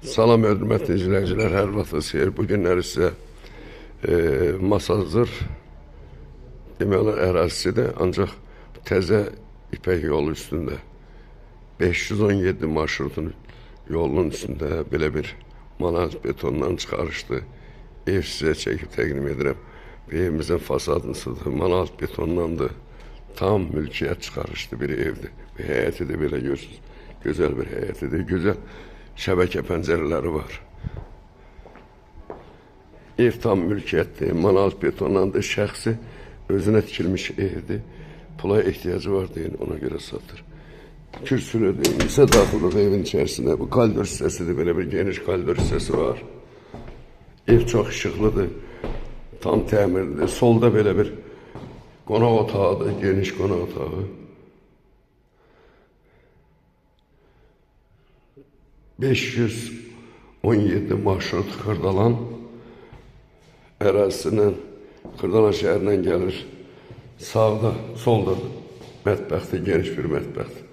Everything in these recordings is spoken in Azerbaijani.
Salam hörmətli izləyicilər, hər vaxtınız xeyir. Bu günləri sizə Masazır demək olar ərazisidir, ancaq təzə İpək yolu üstündə 517 marşrutun yolunun üstündə belə bir monolitik betondan çıxarışdı. Ev sizə çəkib təqdim edirəm. Evimizin fasadınızdır, monolitik betondandır. Tam mülkiyyət çıxarışdı bir evdir. Bir həyəti də belə görürsünüz. Gözəl bir həyətidir, gözəl şəbəkə pəncərələri var. Ev tam mülkiyyətdir, monolitik betondandır, şəxsi özünə tikilmiş evdir. Pula ehtiyacı var deyin, ona görə satır. Kürsülüdür, isə daxılıq evin içərisində. Bu koridor hissəsidir, belə bir geniş koridor hissəsi var. Ev çox işıqlıdır, tam təmirlidir. Solda belə bir qonaq otağıdır, geniş qonaq otağı. 517 marşrut Xırdalan ərazisindən, Xırdalan şəhərindən gəlir. Sağda, solda mətbəxdir, geniş bir mətbəxdir.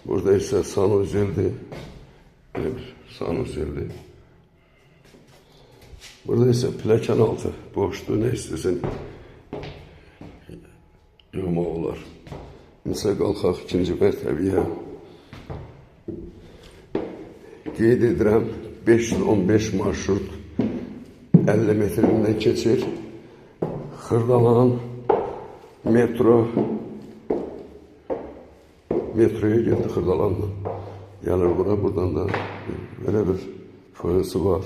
Burada isə sanuzeldir, belə bir sanuzeldir. Burada isə pləkan altı boşdur, nə istəsən yığmaq olar. Mesela qalxaq ikinci mərtəbəyə. Qeyd edirəm, 515 marşrut 50 metrindən keçir. Xırdalan metroya geldi Xırdalanla. Gəlir bura, buradan da belə bir foyası var.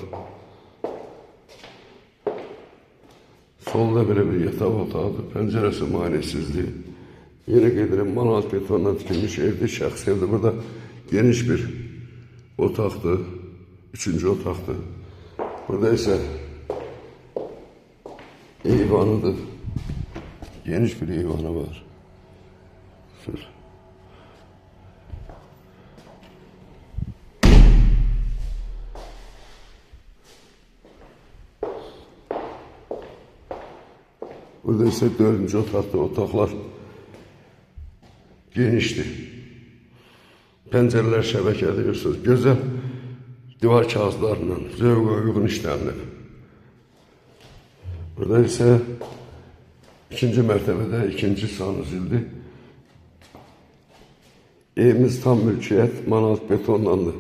Solda belə bir yataq otağıdır, pəncərəsi maneəsizdir. Yine gelirim monolitik betondan tikilmiş evdir, şəxsi evdir. Burada geniş bir otaqdır, üçüncü otaqdır. Burada isə eyvanıdır, geniş bir eyvanı var. Burada isə dördüncü otaqdır, otaqlar genişdir. Pəncərələr şəbəkədir, görürsünüz. Gözəl divar kağızlarından zövqə uyğun işlənir. Burada isə ikinci mərtəbədə ikinci sanuzildir. Evimiz tam mülkiyyət, monolitik betonlandı.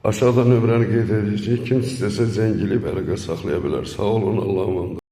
Aşağıda nömrəni qeyd edəcək. Kim istəsə zəng eləyib əlaqə saxlaya bilər. Sağ olun, Allah'a emanet.